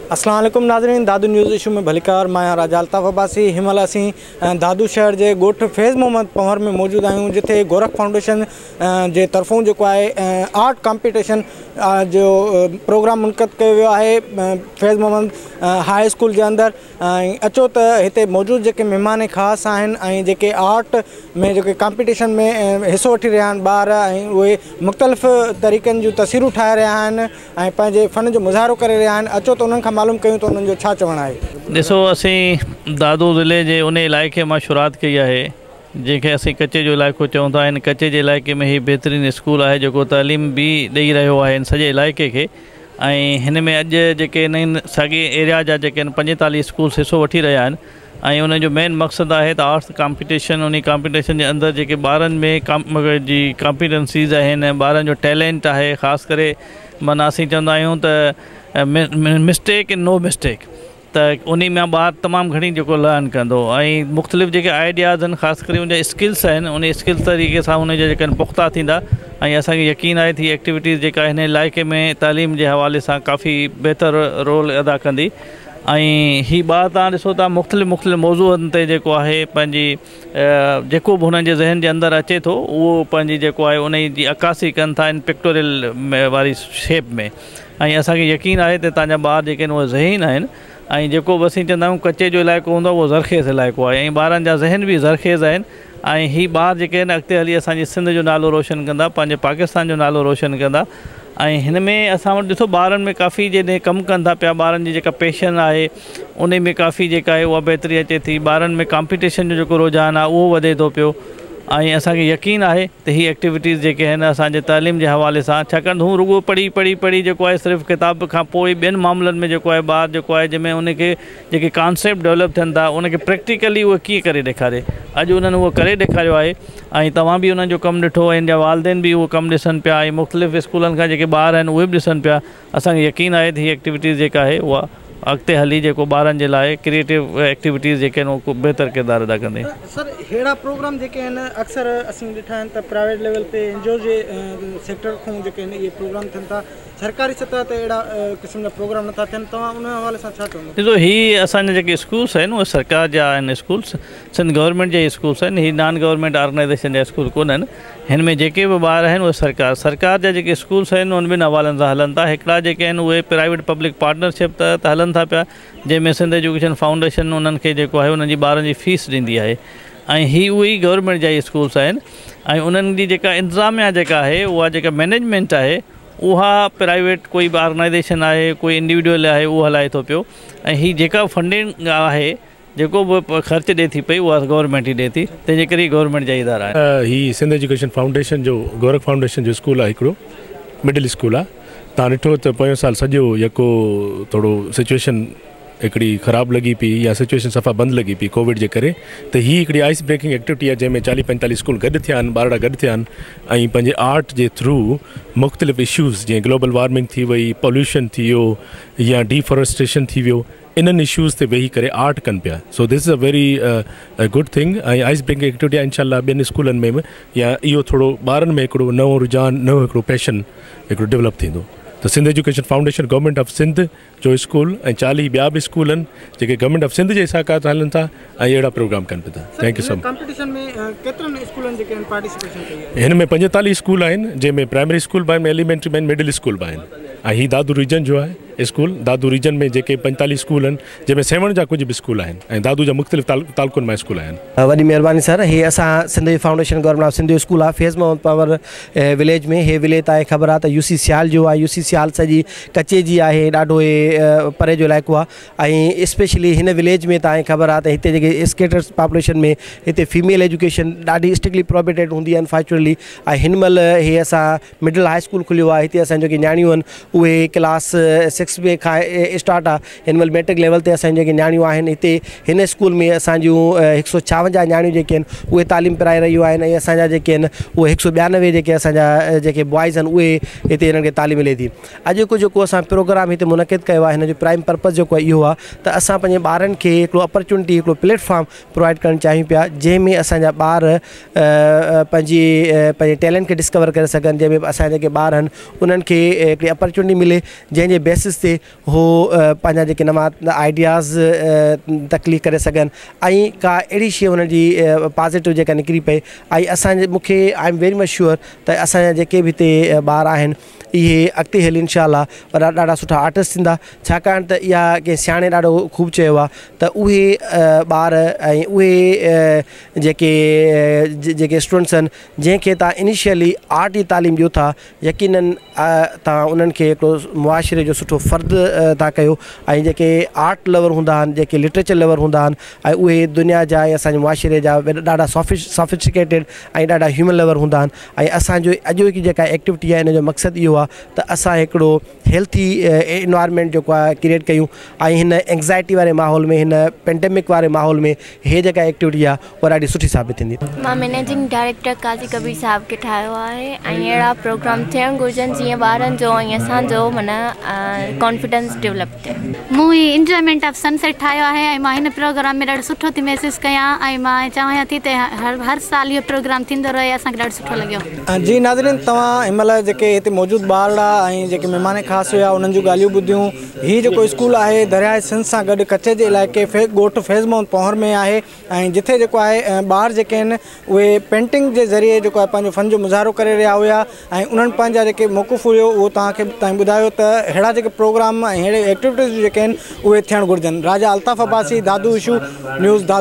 अस्सलाम वालेकुम नाज़रीन, दादू न्यूज़ इशू में भलीकार मैं राजा अल्ताफ़ अब्बासी। हिमल असी दादू शहर के गोठ फैज़ मोहम्मद पंवर में मौजूद आहियूं, जिथे गोरख फाउंडेशन के तरफों जो है आर्ट कॉम्पिटिशन जो प्रोग्राम मुनक़द किया वियो है फैज़ मोहम्मद हाई स्कूल के अंदर। अचो तो इतने मौजूद जो मेहमान ख़ास आहिनि जेके आर्ट में जो कॉम्पिटिशन में हिस्सो वठी रहा ॿार उहे मुख़्तलिफ़ तरीक़नि जूं तस्वीरूं ठाहे रहा आहिनि पंहिंजे फ़न जो मुज़ाहिरो करे रहा आहिनि। अचो तो उन्हनि खां मालूम कयूं तो उन्हनि जो छा चवणु आहे। ॾिसो, असीं दादू ज़िले जे उन इलाइक़े मां शुरूआत कई आहे जंहिंखे असीं कच्चे जो इलाइक़ो चवंदा आहिनि। कच्चे जे इलाइक़े में ही बहितरीनु स्कूल आहे जेको तालीम बि ॾेई रहियो आहे इन सॼे इलाइक़े खे। ऐं हिन में अॼु जेके इन साॻे एरिया जा जेके 45 स्कूल्स हिसो वठी रहिया आहिनि ऐं उन जो मेन मक़सदु आहे त आर्ट्स कॉम्पिटिशन, उन कॉम्पिटिशन जे अंदरि जेके ॿारनि में जी कॉम्पिटेंसीज़ आहिनि, ॿारनि जो टैलेंट आहे, ख़ासि करे माना असीं चवंदा आहियूं त मिस्टेक इन नो मिस्टेक, त उन में ॿार तमामु घणी जेको लर्न कंदो ऐं मुख़्तलिफ़ जेके आइडियाज़ आहिनि, ख़ासि करे उन जा स्किल्स आहिनि, उन स्किल्स तरीक़े सां उन जा जेके पुख़्ता थींदा। ऐं असांखे यकीन आहे थी एक्टिविटीज़ जेका हिन इलाइक़े में तालीम जे हवाले सां काफ़ी बहितर रोल अदा कंदी। ऐं ही ॿार तव्हां ॾिसो था मुख़्तलिफ़ मौज़ूअनि ते जेको आहे पंहिंजी जेको बि हुननि जे ज़हन जे अंदरि अचे थो उहो पंहिंजी जेको आहे उन जी अक्कासी कनि था इन पिक्टोरियल वारी शेप में। ऐं असांखे यकीन आहे त तव्हांजा ॿार जेके आहिनि उहे ज़हीन आहिनि ऐं जेको बि असीं चवंदा आहियूं कच्चे जो इलाइक़ो हूंदो आहे उहो ज़रख़ेज़ इलाइक़ो आहे ऐं ॿारनि जा ज़हन बि ज़रख़ेज़ आहिनि। ऐं ही ॿार जेके आहिनि अॻिते हली असांजी सिंध जो नालो रोशन कंदा, पंहिंजे पाकिस्तान जो नालो रोशन कंदा। ऐं हिन में असां वटि ॾिसो ॿारनि में काफ़ी जॾहिं कमु कनि था पिया, ॿारनि जी जेका पैशन आहे उन में काफ़ी जेका आहे उहा बहितरी अचे थी। ॿारनि में कॉम्पिटिशन जो जेको रुझान आहे उहो वधे थो पियो ऐं असांखे यकीन आहे त हीअ एक्टिविटीज़ जेके आहिनि असांजे तालीम जे हवाले सां, छाकाणि हू रुॻो पढ़ी जेको आहे सिर्फ़ु किताब खां पोइ ॿियनि मामलनि में जेको आहे ॿार जेको आहे जंहिंमें उनखे जेके कॉन्सेप्ट डेवलप थियनि था उनखे प्रैक्टिकली उहे कीअं करे ॾेखारे, अॼु उन्हनि उहो करे ॾेखारियो आहे। ऐं तव्हां बि उन्हनि जो कमु ॾिठो, इन जा वालदेन बि उहो कमु ॾिसनि पिया ऐं मुख़्तलिफ़ स्कूलनि खां जेके ॿार आहिनि उहे बि ॾिसनि पिया। असांखे यकीन आहे त हीअ एक्टिविटीज़ जेका आहे उहा अॻिते हली जेको ॿारनि जे लाइ क्रिएटिव एक्टिविटीज़ जेके आहिनि उहो बहितर किरदारु अदा कंदी। सर, अहिड़ा प्रोग्राम जेके आहिनि अक्सर असीं ॾिठा आहिनि त प्राइवेट लेवल ते एनजीओ जे सेक्टर खां जेके आहिनि इहे प्रोग्राम थियनि था, सरकारी सतह ते अहिड़ा क़िस्म जा प्रोग्राम नथा थियनि। तव्हां उन हवाले सां छा चवंदो? ॾिसो, हीअ असांजा जेके स्कूल्स आहिनि उहे सरकार जा आहिनि स्कूल्स, सिंध गवर्नमेंट जा स्कूल्स आहिनि, हीअ नॉन गवर्नमेंट ऑर्गेनाइज़ेशन जा स्कूल कोन आहिनि। हिन में जेके बि ॿार आहिनि उहे सरकार जा जेके स्कूल्स आहिनि उन ॿिनि हवालनि सां हलनि था। हिकिड़ा जेके आहिनि उहे प्राइवेट पब्लिक पार्टनरशिप तहत हलनि था पिया, जंहिंमें सिंध एजुकेशन फाउंडेशन उन्हनि खे जेको आहे उन्हनि जी ॿारनि जी फ़ीस ॾींदी आहे ऐं ही उहे ई गवर्नमेंट जा स्कूल्स आहिनि। ऐं उन्हनि जी जेका इंतिज़ामिया जेका आहे उहा जेका मैनेजमेंट आहे उहा प्राइवेट कोई बि ऑर्गेनाइज़ेशन आहे, कोई इंडिविजुअल आहे, उहो हलाए थो पियो। ऐं ही जेका फंडिंग आहे जेको बि ख़र्च ॾिए थी पई उहा गवर्नमेंट ई ॾिए थी, तंहिंजे करे गवर्नमेंट जा इदारा आहिनि। ही सिंध एजुकेशन फाउंडेशन जो गोरख फाउंडेशन जो स्कूल आहे, हिकिड़ो मिडिल स्कूल आहे। तव्हां ॾिठो त पोयों साल सॼो यको थोरो सिचुएशन हिकिड़ी ख़राबु लॻी पई या सिचुएशन सफ़ा बंदि लॻी पई कोविड जे करे, त हीअ हिकिड़ी आइस ब्रेकिंग एक्टिविटी आहे जंहिंमें 40-45 स्कूल गॾु थिया आहिनि, ॿार गॾु थिया आहिनि ऐं पंहिंजे आर्ट जे थ्रू मुख़्तलिफ़ इशूज़ जीअं ग्लोबल वार्मिंग थी वई, पॉल्यूशन थी वियो या डिफॉरेस्टेशन थी वियो, इन्हनि इशूज़ ते वेही करे आर्ट कनि पिया। So this is a very good thing ऐं आइस ब्रेकिंग एक्टिविटी आहे। इंशाल्लाह ॿियनि स्कूलनि में या इहो थोरो ॿारनि में हिकिड़ो नओं रुझान, नओं हिकिड़ो पैशन हिकिड़ो डेवलप थींदो। त Sindh education foundation government of Sindh जो स्कूल ऐं 40 ॿिया बि स्कूल आहिनि जेके गवर्नमेंट ऑफ सिंध जे सहकार सां हलनि था ऐं अहिड़ा प्रोग्राम कनि पिया था। Thank you so much. Competition में केतिरनि स्कूलनि जेके आहिनि पार्टिसिपेशन कई आहे? हिन में 45 स्कूल आहिनि, जंहिंमें प्राइमरी स्कूल बि आहिनि, एलिमेंट्री में आहिनि, मिडिल स्कूल बि आहिनि। ऐं हीअ दादू रीजन जो आहे स्कूल। दादू रीजन में जेके 45 स्कूल आहिनि जंहिंमें 7 जा कुझु बि स्कूल आहिनि ऐं दादू जा मुख़्तलिफ़ तालुक़नि मां स्कूल आहिनि। वॾी महिरबानी सर। हे असां Sindh foundation government of Sindh जो स्कूल आहे फैज़ मोहम्मद पंवर विलेज में। हे विलेज तव्हांखे ख़बर आहे त यूसी सियाल जो आहे। यूसी सियाल सॼी कच्चे जी आहे, ॾाढो परे जो इलाइक़ो आहे ऐं स्पेशली हिन विलेज में तव्हांखे ख़बर आहे त हिते जेके स्केटर्स पॉपुलेशन में हिते फीमेल एजुकेशन ॾाढी स्ट्रिक्टली प्रोहिबिटेड हूंदी आहे अनफॉर्चुनेटली। ऐं हिन महिल हे असां मिडिल हाई स्कूल खुलियो आहे। हिते असां जेके नियाणियूं आहिनि उहे क्लास 6 में खां स्टार्ट आहे। हिन महिल मैट्रिक लेवल ते असांजी जेके नियाणियूं आहिनि हिते हिन स्कूल में असां जूं 156 नियाणियूं जेके आहिनि उहे तालीम पिराए रहियूं आहिनि ऐं असांजा जेके आहिनि उहे 192 जेके असांजा जेके बॉइज़ आहिनि उहे हिते हिननि खे तालीम मिले थी। अॼु जेको असां प्रोग्राम हिते मुनक़िद कयो आहे हिन जो प्राइम पर्पज़ जेको इहो आहे त असां पंहिंजे ॿारनि खे हिकिड़ो अपॉर्चुनिटी, हिकिड़ो प्लेटफॉर्म प्रोवाइड करणु चाहियूं पिया जंहिंमें असांजा ॿार पंहिंजे टैलेंट खे डिस्कवर करे सघनि, जंहिंमें असांजा जेके ॿार आहिनि उन्हनि खे हिकिड़ी अपॉर्चुनिटी मिले जंहिंजे बेसिस बेसिस ते हो पंहिंजा जेके नवां आइडियाज़ तकलीफ़ करे सघनि ऐं का अहिड़ी शइ हुन जी पॉज़िटिव जेका निकिरी पए ऐं असांजे मूंखे I am very much sure त असांजा जेके बि हिते ॿार आहिनि इहे अॻिते हली इंशाअल्लाह ॾाढा सुठा आर्टिस्ट थींदा छाकाणि त इहा कंहिं सियाणे ॾाढो ख़ूब चयो आहे त उहे ॿार ऐं उहे जेके स्टूडेंट्स आहिनि जंहिंखे तव्हां इनिशियली आर्ट जी तालीम ॾियो था यकीनन तव्हां उन्हनि खे हिकिड़ो मुआशिरे जो सुठो फ़र्द था कयो ऐं जेके आर्ट लवर हूंदा आहिनि जेके लिटरेचर लवर हूंदा आहिनि ऐं उहे दुनिया जा ऐं असांजे मुआशिरे जा ॾाढा सोफिस्टिकेटेड ऐं ॾाढा ह्यूमन लवर हूंदा आहिनि ऐं असांजो अॼु की जेका एक्टिविटी आहे इन जो मक़सदु इहो आहे त असां हिकिड़ो हेल्थी एनवायरनमेंट जेको आहे क्रिएट कयूं ऐं हिन एंग्ज़ाइटी वारे माहौल में हिन पेंडेमिक वारे माहौल में हे जेका एक्टिविटी आहे उहा ॾाढी सुठी साबित थींदी। मां मैनेजिंग डायरेक्टर काज़ी कबीर साहब खे ठाहियो आहे ऐं अहिड़ा प्रोग्राम थियणु घुरिजनि जीअं ॿारनि जो ऐं असांजो माना कॉन्फिडेंस डेवलप थिए। मूं ही इंजॉयमेंट ऑफ सनसेट ठाहियो आहे ऐं मां हिन प्रोग्राम में ॾाढो सुठो थी महसूसु कयां ऐं मां चाहियां थी त हर साल इहो प्रोग्राम थींदो रहे असांखे ॾाढो सुठो लॻियो। जी नाज़रीन तव्हां हिनमहिल जेके हिते मौजूदु ॿार ऐं जेके महिमान ख़ासि हुआ उन्हनि जूं ॻाल्हियूं ॿुधियूं। हीउ जेको स्कूल आहे दरियाए सिंध सां गॾु कच्छ जे इलाइक़े ॻोठ फैज़ मोहम्मद पंवर में आहे ऐं जिथे जेको आहे ॿार जेके आहिनि उहे पेंटिंग जे ज़रिए जेको आहे पंहिंजो फ़न जो मुज़ाहिरो करे रहिया हुआ ऐं उन्हनि पंहिंजा जेके मौक़ुफ़ हुयो उहो तव्हां ॿुधायो त अहिड़ा जेके प्रोग्राम ऐं अहिड़े एक्टिविटीज़ जेके आहिनि उहे थियणु घुरिजनि। राजा अल्ताफ़ अब्बासी दादू इशू न्यूज़।